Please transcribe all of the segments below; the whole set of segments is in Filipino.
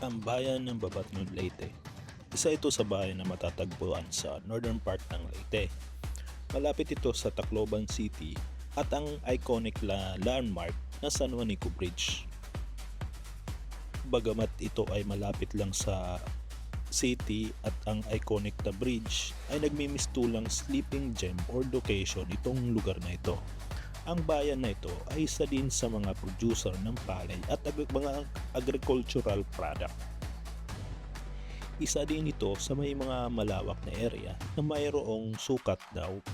Ang bayan ng Babatngon, Leyte. Isa ito sa bayan na matatagpuan sa northern part ng Leyte. Malapit ito sa Tacloban City at ang iconic landmark na San Juanico Bridge. Bagamat ito ay malapit lang sa city at ang iconic na bridge ay nagmimistulang sleeping gem or location itong lugar na ito. Ang bayan na ito ay isa din sa mga producer ng palay at mga agricultural product. Isa din ito sa may mga malawak na area na mayroong sukat daw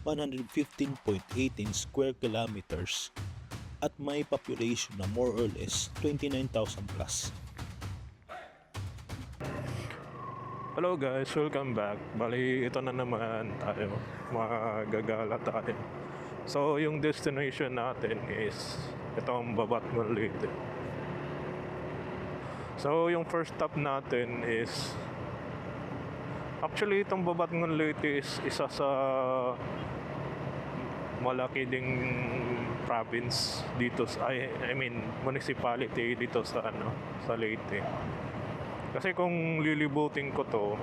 115.18 square kilometers at may population na more or less 29,000 plus. Hello guys, welcome back. Bali, ito na naman tayo. Magagala tayo. So, yung destination natin is itong Babatngon, Leyte. So, yung first stop natin is actually itong Babatngon, Leyte is isa sa malaki ding province dito sa municipality dito sa sa Leyte. Kasi kung lilibutin ko to,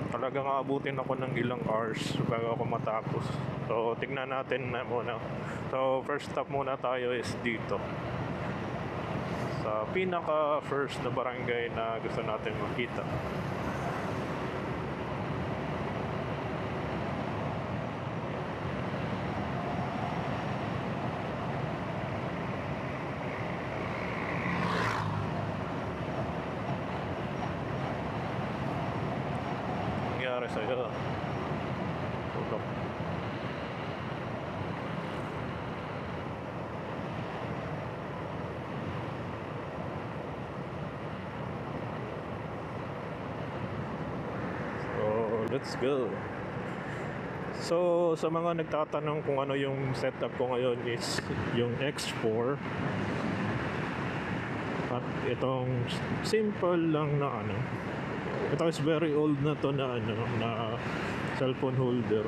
talagang aabutin ako ng ilang hours bago ako matapos. So, tignan natin na muna. So, first stop muna tayo is dito. Sa pinaka first na barangay na gusto natin makita. Nangyari sa'yo. Tulog. So, let's go. So, sa mga nagtatanong kung ano yung setup ko ngayon is yung X4. At itong simple lang na ito is very old na to na na cellphone holder.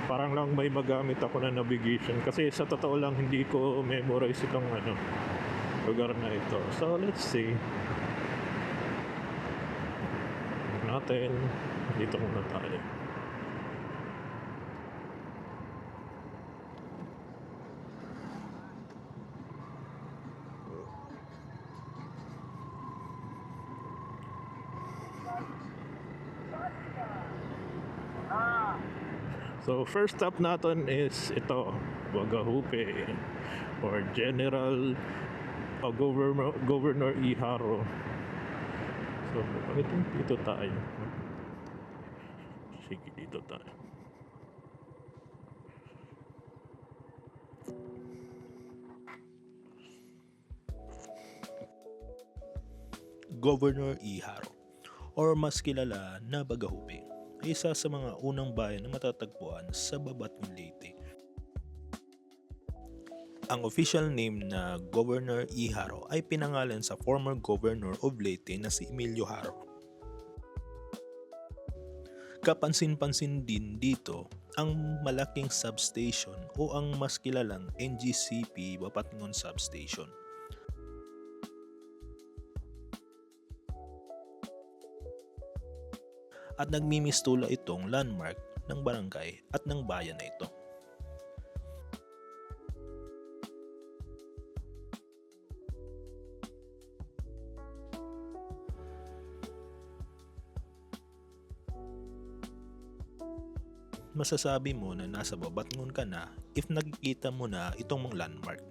Parang lang may magamit ako na navigation kasi sa totoo lang hindi ko memorize itong lugar na ito. So let's see. Natin dito muna tayo. So first stop natin is ito, Guadalupe or General Governor Iharo. So dito tayo. Sige, dito tayo. Governor Iharo or mas kilala na Bagahupe ay isa sa mga unang bayan na matatagpuan sa Babatngon, Leyte. Ang official name na Governor Iharo ay pinangalan sa former governor of Leyte na si Emilio Haro. Kapansin-pansin din dito ang malaking substation o ang mas kilalang NGCP Babatngon Substation. At nagmimistula itong landmark ng barangay at ng bayan na ito. Masasabi mo na nasa Babatngon ka na if nakikita mo na itong mga landmark.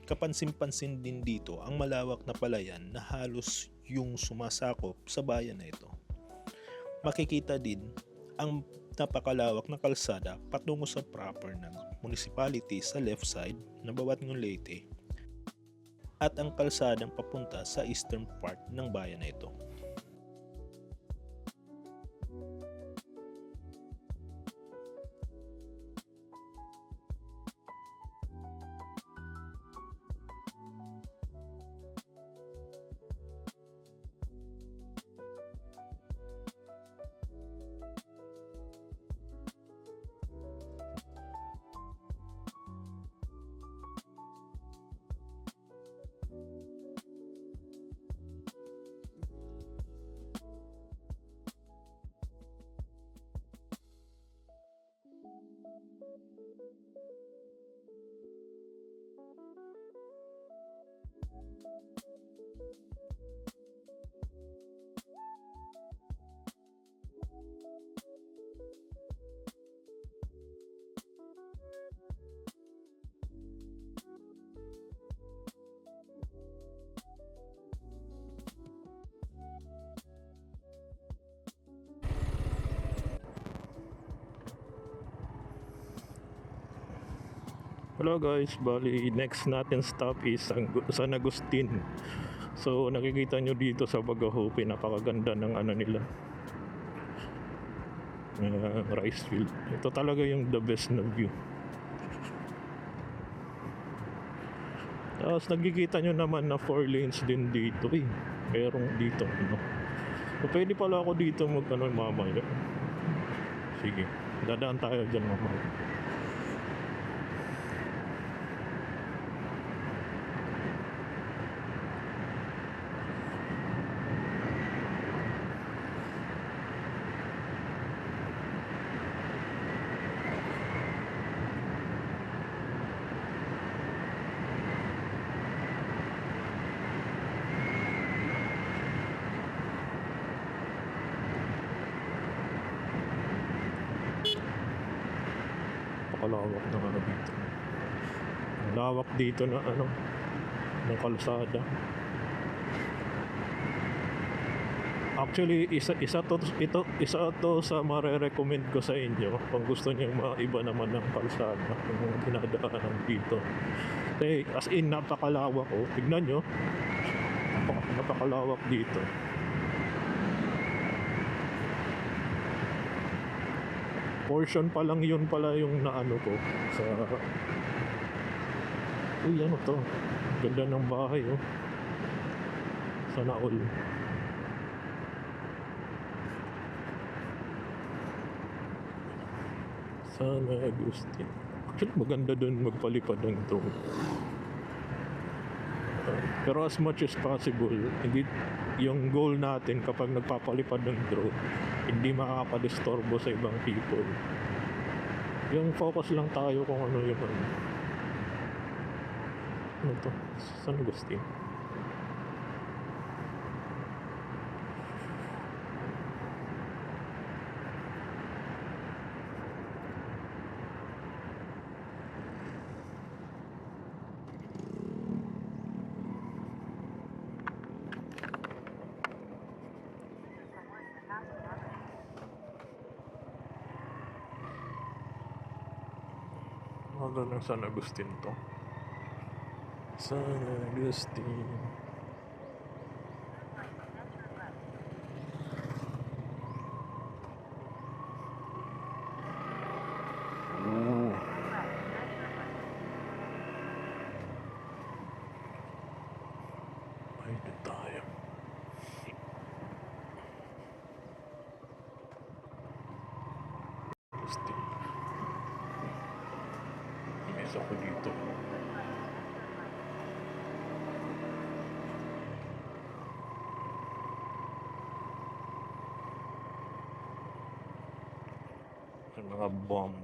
Kapansin-pansin din dito ang malawak na palayan na halos yung sumasakop sa bayan na ito. Makikita din ang napakalawak na kalsada patungo sa proper ng municipality sa left side ng Babatngon, Leyte at ang kalsadang papunta sa eastern part ng bayan na ito. Hello guys, bali next natin stop is San Agustin. So nakikita nyo dito sa Bagaho, napakaganda ng ano nila, rice field. Ito talaga yung the best na view. Tapos nakikita nyo naman na 4 lanes din dito eh. Merong dito ano. So, pwede pala ako dito mag ano mamaya. Sige, dadaan tayo dyan mamaya. Pakalawak ng ano dito. Ang lawak dito na ano, ng kalsada. Actually, isa to sa mare-recommend ko sa inyo kung gusto niyo maiba naman ng kalsada yung dinadaanan dito. Kasi as in napakalawak oh. Tignan nyo. Napakalawak dito. Portion pa lang yun pala yung naano ko sa... Uy, ano to? Ganda ng bahay oh. Sana all. San Agustin. Actually maganda dun magpalipad ng drone. Pero as much as possible, hindi yung goal natin kapag nagpapalipad ng drone, hindi makakadisturbo sa ibang people. Yung focus lang tayo kung ano yung ano. Ano to? San Agustin. Ano ng San Agustin to? San Agustin. Oh. Ay, doon tayo. Agustin. Miss ako dito. Ang mga bomb.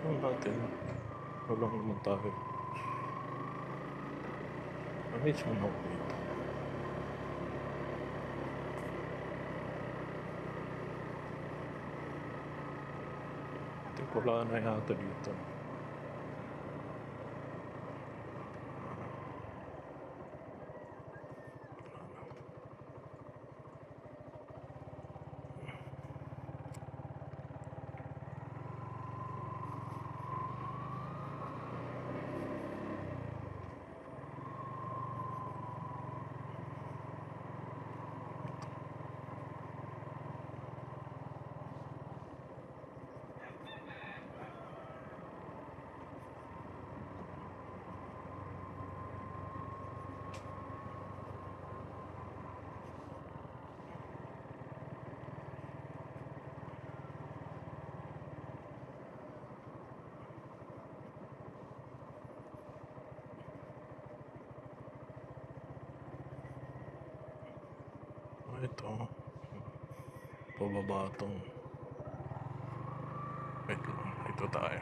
Ano natin? Walang naman tayo. Miss mo na ako dito. Wala na yata dito. Ito. Pababa itong. Wait lang. Ito tayo.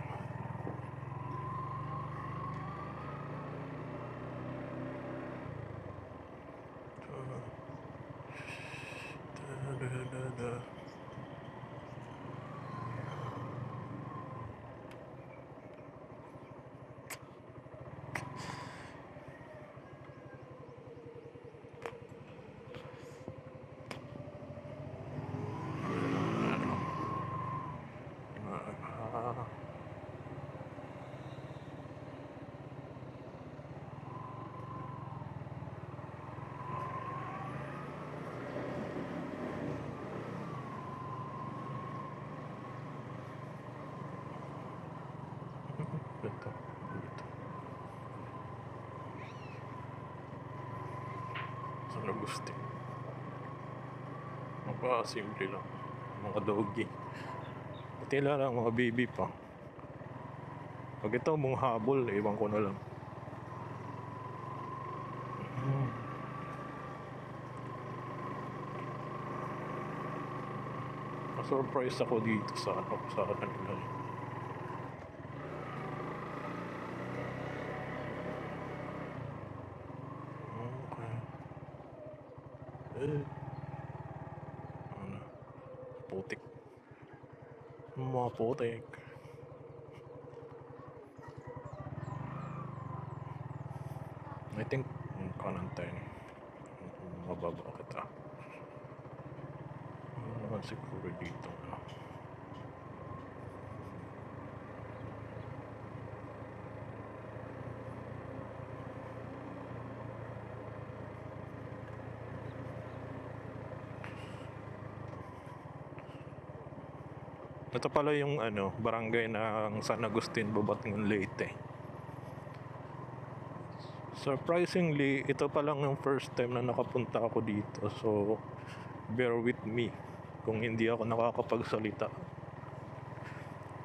Agustin. Simple lang. Mga doggy. Pati lang mga baby pa. Pag ito mong habol, iwan ko na lang. Na-surprise ako dito sa kanila. Okay. Ano? Putik. Mga putik. I think kanan tayo. Mababa kita. Ano naman siguro dito. Ito pala yung barangay ng San Agustin, Babatngon, Leyte. Surprisingly, ito pa lang yung first time na nakapunta ako dito. So, bear with me kung hindi ako nakakapagsalita.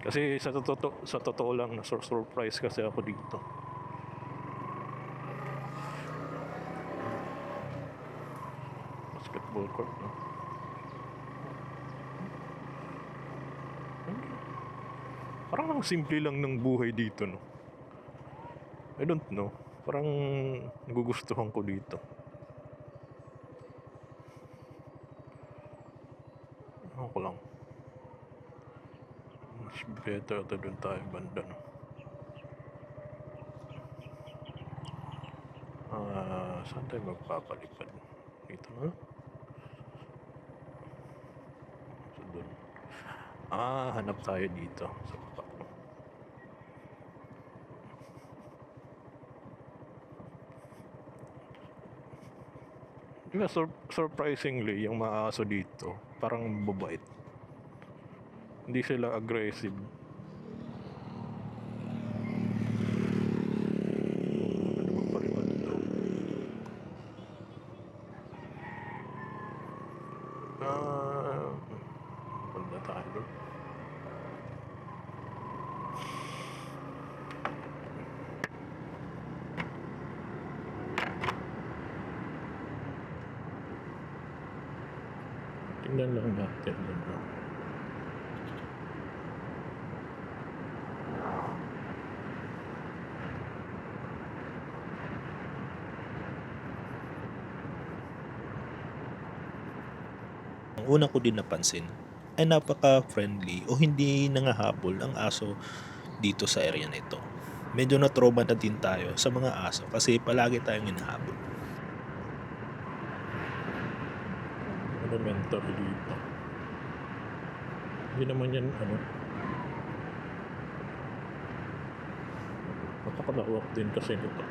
Kasi sa totoo lang, na-surprise kasi ako dito. Basketball court, no? Parang ang simple lang ng buhay dito, no? I don't know. Parang nagugustuhan ko dito. Ako lang. Mas better ito dun tayo banda, no? Saan tayo magpapalipad? Dito na? So dun. Hanap tayo dito sa baba. Surprisingly, yung mga aso dito, parang mababait. Hindi sila aggressive. Magpalipad ito. Punta tayo doon. Tingnan lang natin doon. Ang una ko din napansin ay napaka-friendly o hindi nangahabol ang aso dito sa area nito. Medyo na-trauma na din tayo sa mga aso kasi palagi tayong hinahabol. Elemental dito. Hindi naman yan napakalawak din kasi nito.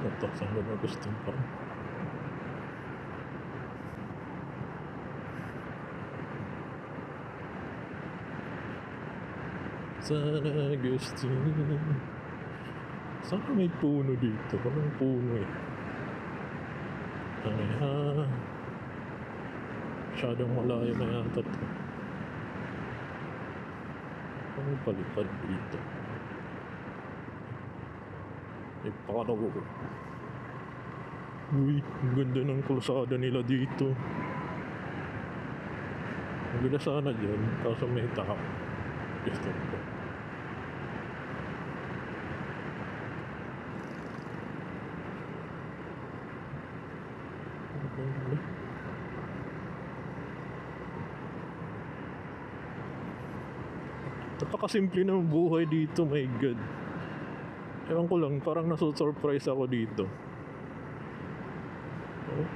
Ito, saan na gusto pa. San Agustin. Sana may puno dito. Parang puno eh. Masyadong malayo na yata ito. Ano palipad dito? Paano ko? Uy, ang ganda ng kalsada nila dito. Maganda sana dyan, kaso may tao. Gusto ko. Napakasimple ng buhay dito, my God. Ewan ko lang, parang nasusurprise ako dito. Oh.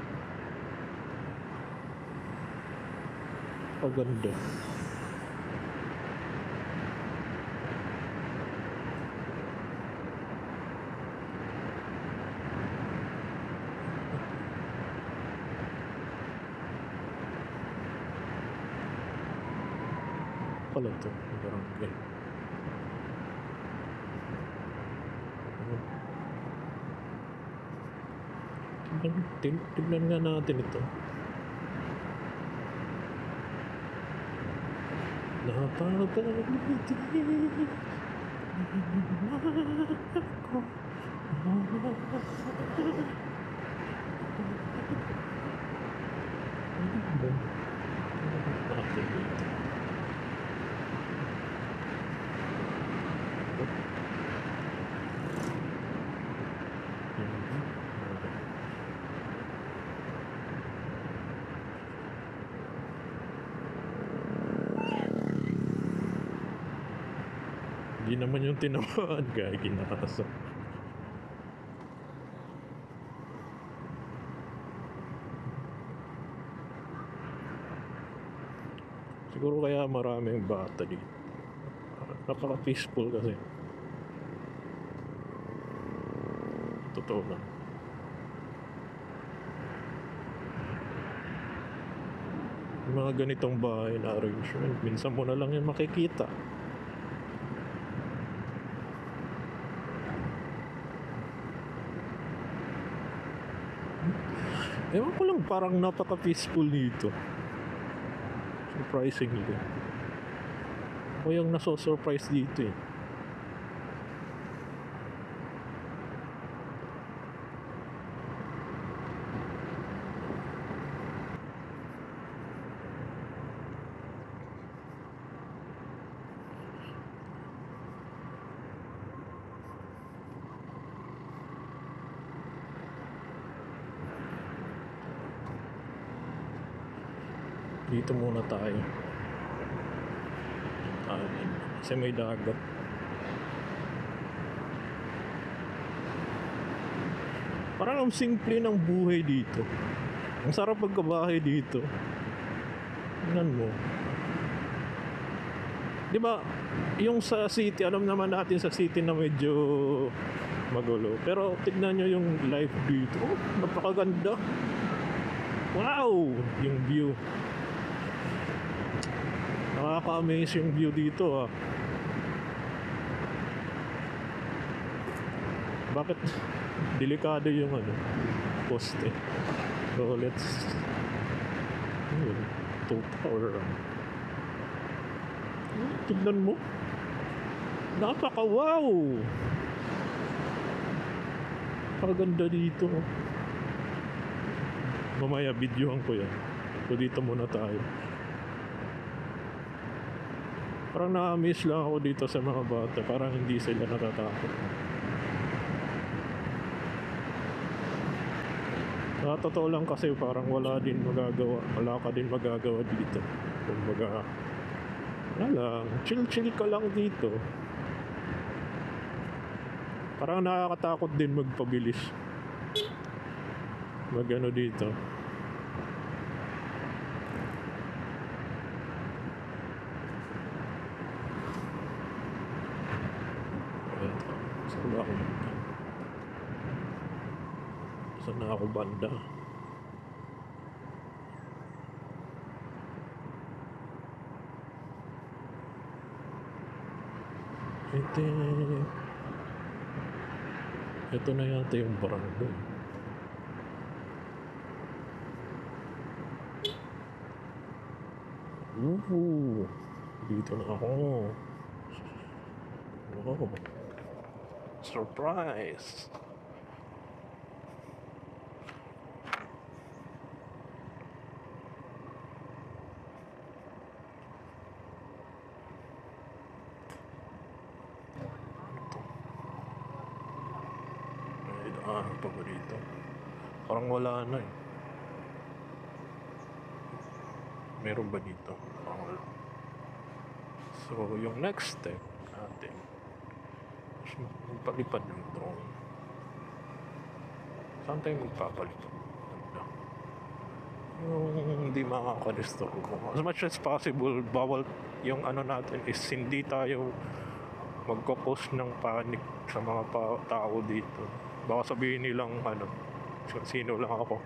Paganda. Pala ito, barangay. Tignan nga natin ito. Napakagiti ako. Natin dito. Hindi naman yung tinamaan, kaya ginasa. Siguro kaya maraming bata dito. Napaka-peaceful kasi. Totoo lang. Yung mga ganitong bahay na arrangement, minsan mo na lang yung makikita. Ewan ko lang, parang napaka-peaceful dito. Surprisingly. Ako yung naso-surprise dito eh. Dito muna tayo. Kasi may dagat. Parang ang simple ng buhay dito. Ang sarap magkabahay dito. Tingnan mo. Di ba, yung sa city, alam naman natin sa city na medyo magulo. Pero tignan nyo yung life dito. Oh, napakaganda. Wow! Yung view. Nakaka-amaze yung view dito ah. Bakit delikado yung poste? So let's to power. Tignan mo. Napaka-wow! Paganda dito. Mamaya videohan ko yan. So dito muna tayo. Parang na-amaze lang ako dito sa mga bata. Parang hindi sila natatakot. Totoo lang kasi parang wala din magagawa. Wala ka din magagawa dito. Kumbaga, wala lang. Chill-chill ka lang dito. Parang nakakatakot din magpabilis. Magano dito. Saan ba ako? Saan na ako banda? Ito na yata yung barangay. Dito na ako. Wow. Surprise! Pa ba dito? Parang wala na eh. Meron ba dito? Parang wala. So, yung next step natin is magpalipad ng drone. Saan tayo magpapalipad? Yung hindi makakadisturbo. As much as possible, bawal yung natin is hindi tayo magkakos ng panic sa mga tao dito. Baka sabihin nilang sino lang ako.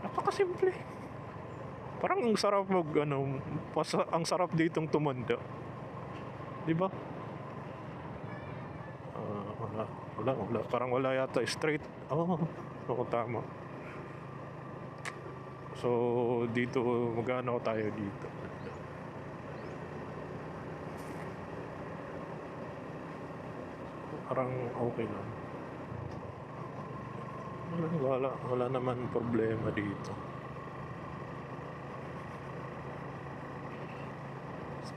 Napakasimple. Parang ang sarap ang sarap ditong tumanda. 'Di ba? Wala. Parang wala yata straight. Oo, tama. So, dito, magano tayo dito. Parang okay lang. Wala naman problema dito.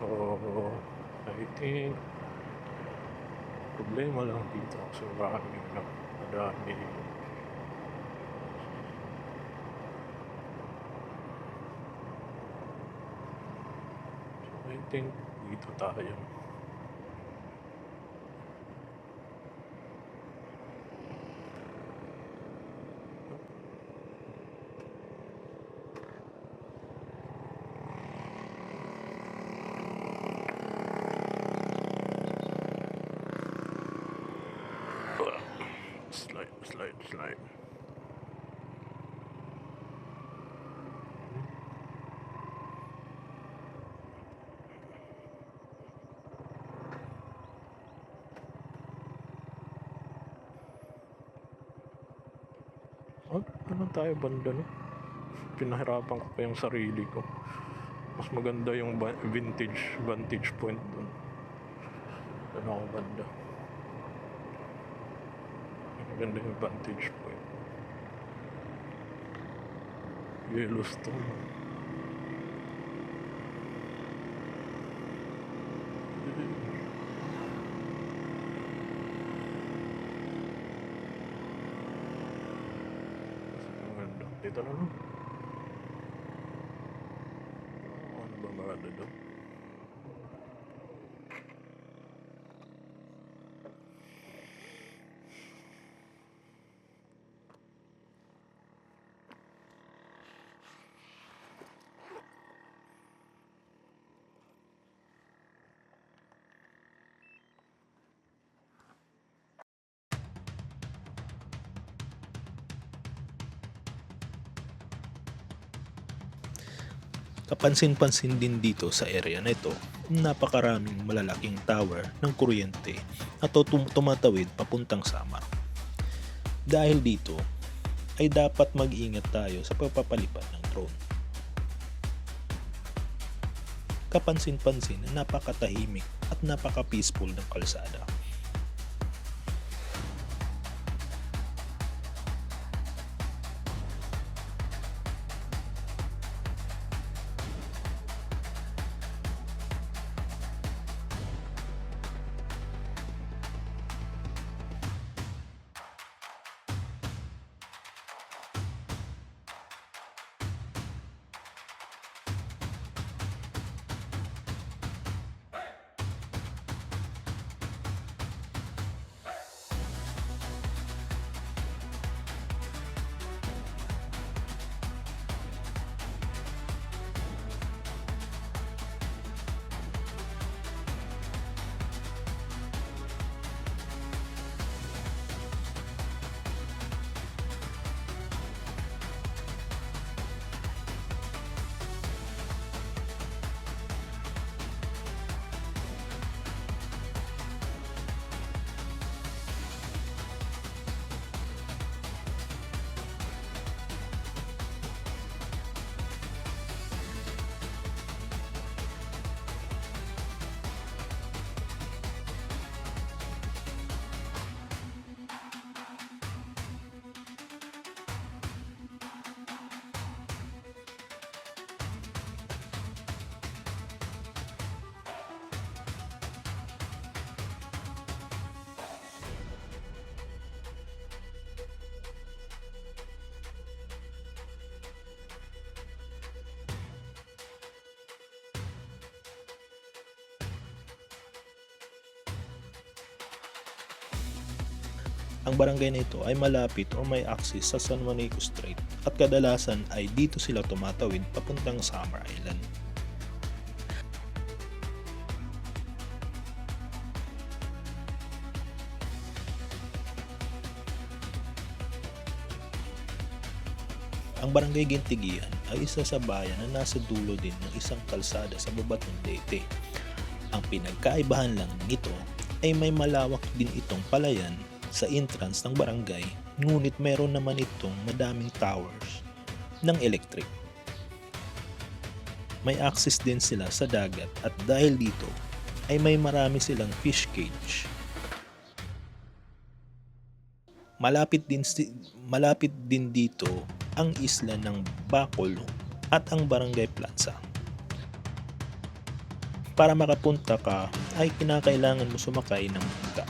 So, I think problema lang dito kasi madami. So, I think dito tayo. Slide. Ano tayo banda, no? Pinahirapan ko pa yung sarili ko. Mas maganda yung vantage point dun. Ano ako banda? Maganda yung vantage point. Yellowstone. Maganda. Dito na, no? Ano ba maganda doon? Kapansin-pansin din dito sa area na ito, napakaraming malalaking tower ng kuryente at tumatawid papuntang Samar. Dahil dito, ay dapat mag-ingat tayo sa pagpapalipad ng drone. Kapansin-pansin na napakatahimik at napaka-peaceful ng kalsada. Ang barangay na ito ay malapit o may access sa San Juanico Strait at kadalasan ay dito sila tumatawid papuntang Samar Island. Ang barangay Gintigian ay isa sa bayan na nasa dulo din ng isang kalsada sa babat ng Leyte. Ang pinagkaibahan lang nito ay may malawak din itong palayan sa entrance ng barangay, ngunit meron naman itong madaming towers ng electric. May access din sila sa dagat at dahil dito ay may marami silang fish cage. Malapit din dito ang isla ng Bacol at ang Barangay Plaza. Para makapunta ka ay kinakailangan mo sumakay ng bangka.